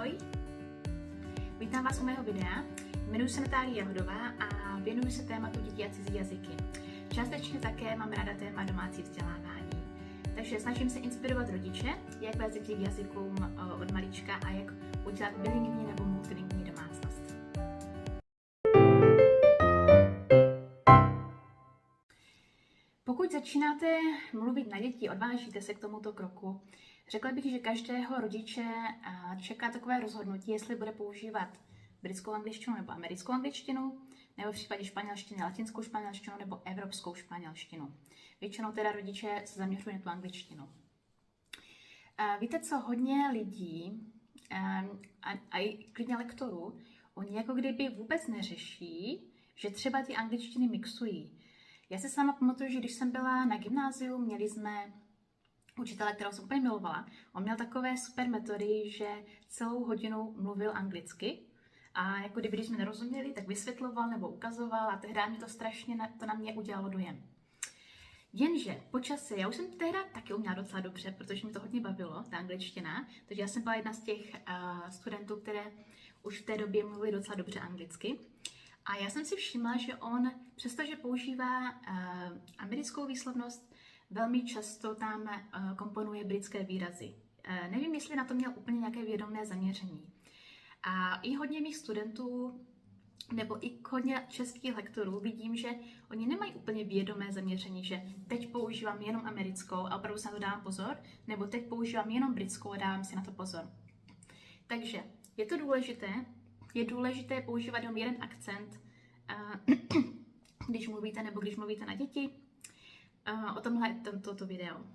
Ahoj, vítám vás u mého videa. Jmenuji se Natálie Jahodová a věnuji se tématu dětí a cizí jazyky. Částečně také mám ráda téma domácí vzdělávání. Takže snažím se inspirovat rodiče, jak vést děti k jazykům od malička a jak udělat bilingvní nebo multilingvní domácnost. Pokud začínáte mluvit na děti, odvážíte se k tomuto kroku, řekla bych, že každého rodiče čeká takové rozhodnutí, jestli bude používat britskou angličtinu nebo americkou angličtinu, nebo v případě španělštiny latinskou španělštinu nebo evropskou španělštinu. Většinou teda rodiče se zaměřují na tu angličtinu. Víte co, hodně lidí a i klidně lektorů, oni jako kdyby vůbec neřeší, že třeba ty angličtiny mixují. Já si sama pamatuju, že když jsem byla na gymnáziu, měli jsme učitele, kterou jsem úplně milovala. On měl takové super metody, že celou hodinu mluvil anglicky a jako když jsme nerozuměli, tak vysvětloval nebo ukazoval a tehdy mě to strašně na mě udělalo dojem. Jenže po čase, já už jsem tehdy taky uměla docela dobře, protože mě to hodně bavilo, ta angličtina, takže já jsem byla jedna z těch studentů, které už v té době mluvili docela dobře anglicky. A já jsem si všimla, že on, přestože používá americkou výslovnost, velmi často tam komponuje britské výrazy. Nevím, jestli na to měl úplně nějaké vědomé zaměření. A i hodně mých studentů, nebo i hodně českých lektorů vidím, že oni nemají úplně vědomé zaměření, že teď používám jenom americkou a opravdu se na to dávám pozor, nebo teď používám jenom britskou a dávám si na to pozor. Takže je to důležité, je důležité používat jenom jeden akcent, když mluvíte nebo když mluvíte na děti. O tomhle je toto video.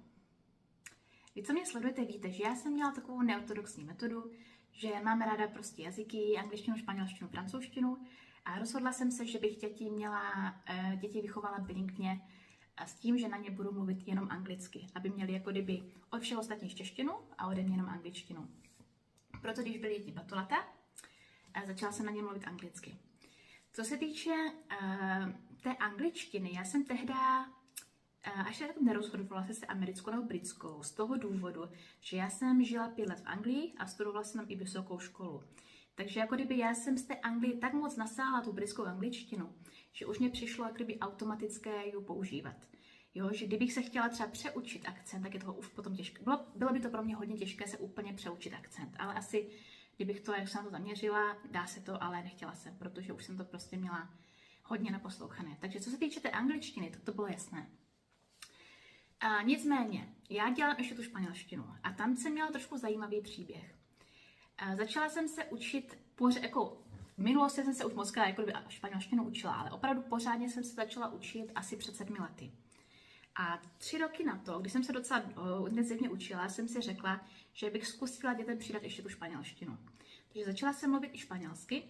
Vy, co mě sledujete, víte, že já jsem měla takovou neortodoxní metodu, že mám ráda prostě jazyky, angličtinu, španělštinu, francouzštinu a rozhodla jsem se, že bych děti vychovala bilingvně a s tím, že na ně budu mluvit jenom anglicky, aby měli jako kdyby od všeho ostatní češtinu a ode mě jenom angličtinu. Proto když byly děti batolata, začala jsem na ně mluvit anglicky. Co se týče té angličtiny, já jsem tehdy až tak nerozhodovala se americkou nebo britskou z toho důvodu, že já jsem žila 5 let v Anglii a studovala jsem tam i vysokou školu. Takže jako kdyby já jsem z té Anglie tak moc nasáhla tu britskou angličtinu, že už mě přišlo jako kdyby automatické ji používat. Jo, že kdybych se chtěla třeba přeučit akcent, tak je toho už potom těžké. Bylo by to pro mě hodně těžké se úplně přeučit akcent, ale asi kdybych to, jak jsem na to zaměřila, dá se to, ale nechtěla jsem, protože už jsem to prostě měla hodně naposlouchané. Takže co se týče té angličtiny, tak to bylo jasné. Nicméně, já dělám ještě tu španělštinu a tam jsem měla trošku zajímavý příběh. Začala jsem se učit, v minulosti jsem se už moc krát španělštinu učila, ale opravdu pořádně jsem se začala učit asi před 7 lety. A 3 roky na to, když jsem se docela intenzivně učila, jsem si řekla, že bych zkusila dětem přidat ještě tu španělštinu. Takže začala jsem mluvit i španělsky.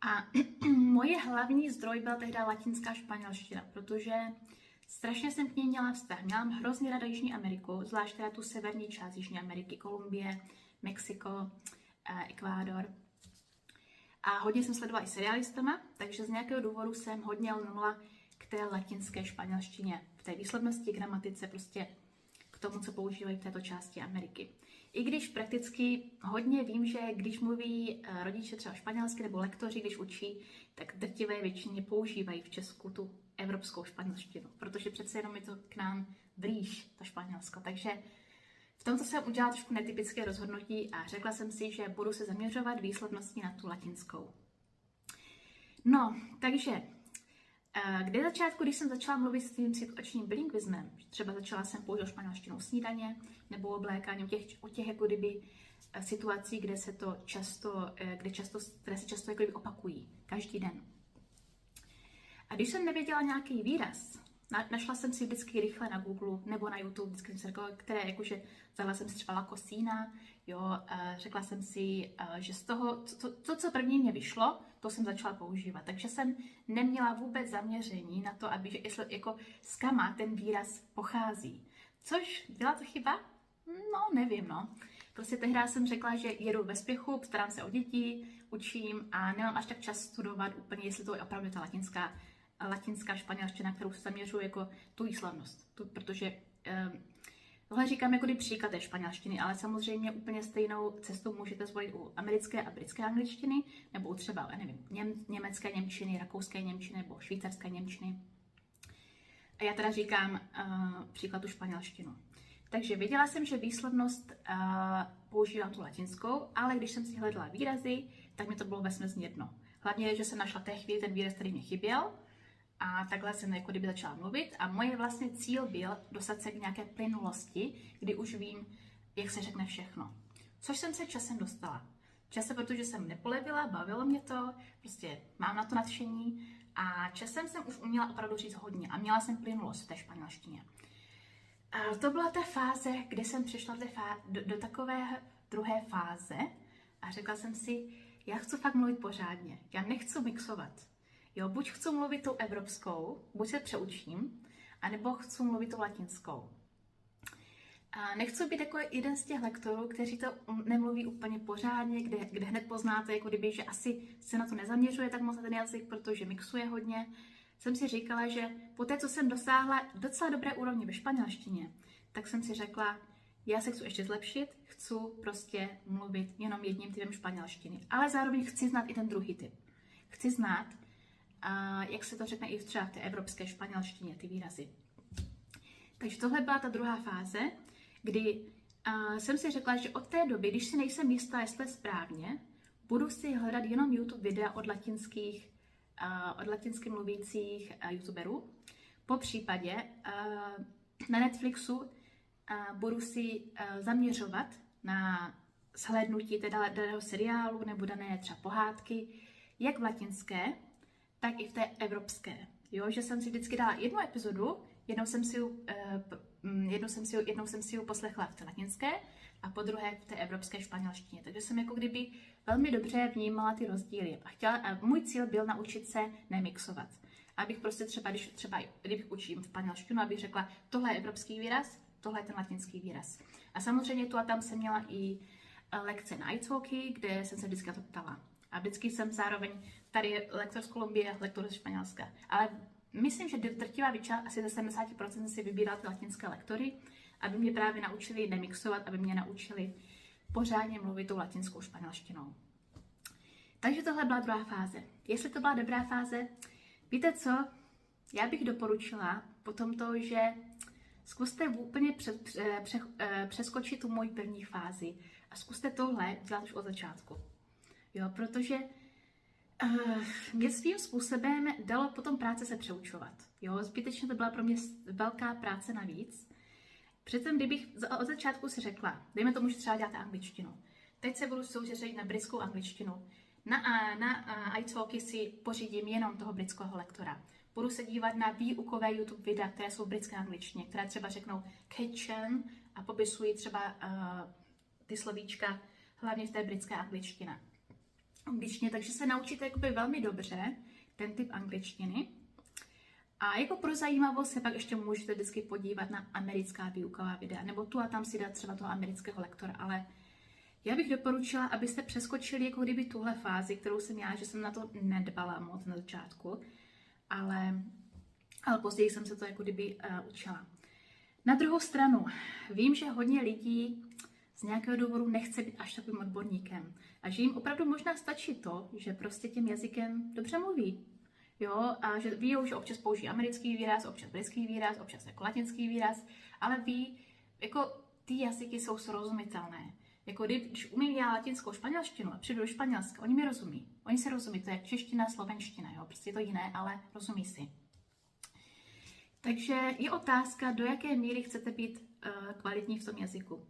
A moje hlavní zdroj byla tehdy latinská španělština, protože strašně jsem k ní měla vztah. Měla hrozně ráda Jižní Ameriku, zvlášť teda tu severní část Jižní Ameriky, Kolumbie, Mexiko, Ekvádor. A hodně jsem sledovala i seriálistama, takže z nějakého důvodu jsem hodně lnula k té latinské španělštině, v té výslovnosti, gramatice, prostě k tomu, co používají v této části Ameriky. I když prakticky hodně vím, že když mluví rodiče třeba španělsky nebo lektoři, když učí, tak drtivé většině používají v Česku tu evropskou španělštinu, protože přece jenom je to k nám blíž, to Španělsko. Takže v tomto jsem udělala trošku netypické rozhodnutí a řekla jsem si, že budu se zaměřovat výslovností na tu latinskou. No, takže kde začátku, když jsem začala mluvit s tím situačním bilingvismem, třeba začala jsem používat španělštinu snídaně nebo oblékání u těch jako kdyby situací, které se často jako kdyby opakují každý den. A když jsem nevěděla nějaký výraz, našla jsem si vždycky rychle na Google nebo na YouTube, vždycky jsem si řekla, které jakože vzala jsem si třeba lakosína, jo, řekla jsem si, že z toho, co první mě vyšlo, to jsem začala používat. Takže jsem neměla vůbec zaměření na to, jestli jako z kama ten výraz pochází. Což byla to chyba? No, nevím, no. Prostě tehdy jsem řekla, že jedu ve spěchu, starám se o děti, učím a nemám až tak čas studovat úplně, jestli to je opravdu ta latinská španělština, kterou se zaměřuji jako tu výslovnost. Protože Tohle říkám jako příklad té španělštiny, ale samozřejmě úplně stejnou cestu můžete zvolit u americké a britské angličtiny, nebo u třeba, nevím, německé němčiny, rakouské němčiny nebo švýcarské němčiny. A já teda říkám příklad tu španělštinu. Takže věděla jsem, že výslovnost používám tu latinskou, ale když jsem si hledala výrazy, tak mi to bylo vesměs jedno. Hlavně, že jsem našla té chvíli ten výraz, který mě chyběl, a takhle jsem jako kdyby začala mluvit a moje vlastně cíl byl dostat se k nějaké plynulosti, kdy už vím, jak se řekne všechno. Což jsem se časem dostala. Časem, protože jsem nepolevila, bavilo mě to, prostě mám na to nadšení a časem jsem už uměla opravdu říct hodně a měla jsem plynulost v té španělštině. A to byla ta fáze, kdy jsem přišla do takové druhé fáze a řekla jsem si, já chci fakt mluvit pořádně, já nechci mixovat. Jo, buď chci mluvit tou evropskou, buď se přeučím, anebo chci mluvit tou latinskou. A nechci být jako jeden z těch lektorů, kteří to nemluví úplně pořádně, kde hned poznáte, jako kdyby, že asi se na to nezaměřuje tak moc na ten jazyk, protože mixuje hodně. Jsem si říkala, že po té, co jsem dosáhla docela dobré úrovně ve španělštině, tak jsem si řekla, já se chci ještě zlepšit, chci prostě mluvit jenom jedním typem španělštiny, ale zároveň chci znát i ten druhý typ. Chci znát, jak se to řekne i třeba v té evropské španělštině, ty výrazy. Takže tohle byla ta druhá fáze, kdy jsem si řekla, že od té doby, když si nejsem jistá, jestli správně, budu si hledat jenom YouTube videa od latinsky mluvících youtuberů. Po případě na Netflixu budu si zaměřovat na shlédnutí daného seriálu nebo dané třeba pohádky, jak v latinské, tak i v té evropské. Jo, že jsem si vždycky dala jednu epizodu, jednou jsem si ji poslechla v té latinské a po druhé v té evropské španělštině. Takže jsem jako kdyby velmi dobře vnímala ty rozdíly. A můj cíl byl naučit se nemixovat. Abych prostě kdybych učím v španělštinu, abych řekla, tohle je evropský výraz, tohle je ten latinský výraz. A samozřejmě tu a tam jsem měla i lekce na iTalki, kde jsem se vždycky na to ptala. A vždycky jsem zároveň, tady je lektor z Kolumbie, lektor ze Španělska. Ale myslím, že drtivá většina, asi ze 70% si vybírala ty latinské lektory, aby mě právě naučili nemixovat, aby mě naučili pořádně mluvit tou latinskou španělštinou. Takže tohle byla druhá fáze. Jestli to byla dobrá fáze, víte co? Já bych doporučila potom to, že zkuste úplně přeskočit tu moji první fázi a zkuste tohle dělat už od začátku. Jo, protože mě svým způsobem dalo potom práce se přeučovat. Jo, zbytečně to byla pro mě velká práce navíc. Přitom, kdybych od začátku si řekla, dejme tomu, že třeba děláte angličtinu. Teď se budu soustředit na britskou angličtinu. Na iTalki si pořídím jenom toho britského lektora. Budu se dívat na výukové YouTube videa, které jsou v britské angličtině, které třeba řeknou kitchen a popisují třeba ty slovíčka hlavně v té britské angličtině. Takže se naučíte jakoby velmi dobře ten typ angličtiny. A jako pro zajímavost se pak ještě můžete vždycky podívat na americká výuková videa, nebo tu a tam si dát třeba toho amerického lektora, ale já bych doporučila, abyste přeskočili jako kdyby tuhle fázi, kterou jsem já, že jsem na to nedbala moc na začátku, ale později jsem se to jako kdyby učila. Na druhou stranu, vím, že hodně lidí z nějakého důvodu nechce být až takovým odborníkem a že jim opravdu možná stačí to, že prostě tím jazykem dobře mluví. Jo, a že ví, že občas použijí americký výraz, občas britský výraz, občas jako latinský výraz, ale ví, jako ty jazyky jsou srozumitelné. Jako když umím já latinskou španělštinu a přijdu do Španělska, oni mi rozumí. Oni se rozumí, to je čeština, slovenština, jo, prostě je to jiné, ale rozumí si. Takže je otázka, do jaké míry chcete být kvalitní v tom jazyku.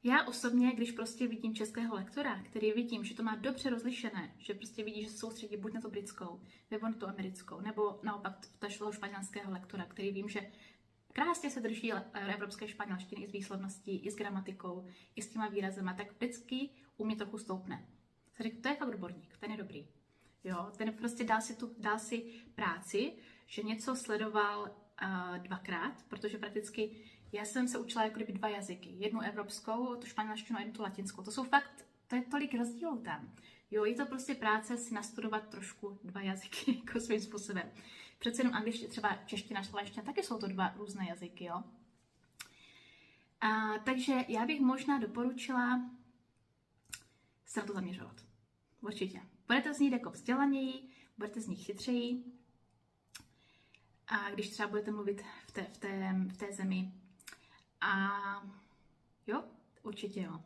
Já osobně, když prostě vidím českého lektora, který vidím, že to má dobře rozlišené, že prostě vidí, že se soustředí buď na tu britskou, nebo na tu americkou, nebo naopak toho španělského lektora, který vím, že krásně se drží evropské španělštiny i s výslovností, i s gramatikou, i s těma výrazema, tak vždycky u mě trochu stoupne. Se říká, to je fakt odborník, ten je dobrý. Jo, ten prostě dal si práci, že něco sledoval dvakrát, protože prakticky já jsem se učila jako kdyby dva jazyky. Jednu evropskou, tu španělštinu a jednu tu latinskou. To jsou fakt, to je tolik rozdílů tam. Jo, je to prostě práce si nastudovat trošku dva jazyky jako svým způsobem. Přece jenom angličtina, třeba čeština, slovenština, taky jsou to dva různé jazyky, jo. Takže já bych možná doporučila se na to zaměřovat. Určitě. Budete znít jako vzdělaněji, budete znít chytřeji, a když třeba budete mluvit v té zemi. A jo, určitě jo.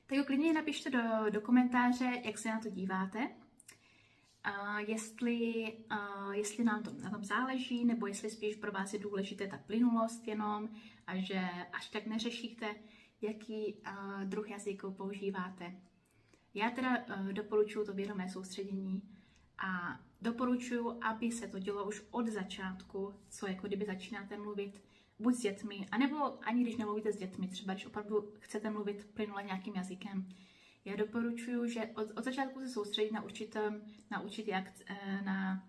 Tak jo, klidně napište do komentáře, jak se na to díváte. Jestli nám to na tom záleží, nebo jestli spíš pro vás je důležité ta plynulost jenom a že až tak neřešíte, jaký druh jazyků používáte. Já teda doporučuji to vědomé soustředění a doporučuji, aby se to dělo už od začátku, co jako kdyby začínáte mluvit buď s dětmi, anebo ani když nemluvíte s dětmi, třeba když opravdu chcete mluvit plynule nějakým jazykem. Já doporučuji, že od začátku se soustředit na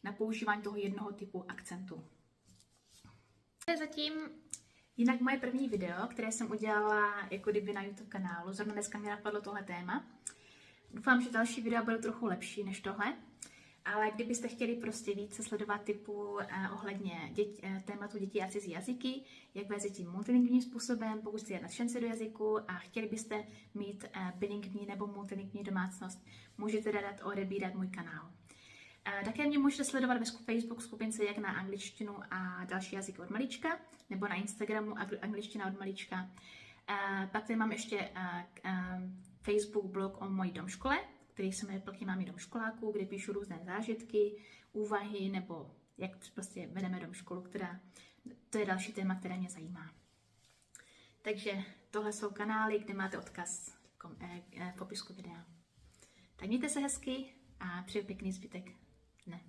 na používání toho jednoho typu akcentu. To je zatím jinak moje první video, které jsem udělala jako kdyby na YouTube kanálu. Zrovna dneska mi napadlo tohle téma. Doufám, že další videa budou trochu lepší než tohle. Ale kdybyste chtěli prostě více sledovat typu ohledně tématu dětí a cizí jazyky, jak vést děti multilingvním způsobem, pokud jste nadšenci do jazyku a chtěli byste mít bilingvní nebo multilingvní domácnost, můžete dát odebírat můj kanál. Také mě můžete sledovat ve Facebook skupince jak na angličtinu a další jazyky od malička, nebo na Instagramu angličtina od malička. Pak tady mám ještě Facebook blog o mojí domškole, který se jmenuje Plky mámy domškoláků, kde píšu různé zážitky, úvahy, nebo jak prostě vedeme domškolu, to je další téma, které mě zajímá. Takže tohle jsou kanály, kde máte odkaz v popisku videa. Tak mějte se hezky a přeju pěkný zbytek dne.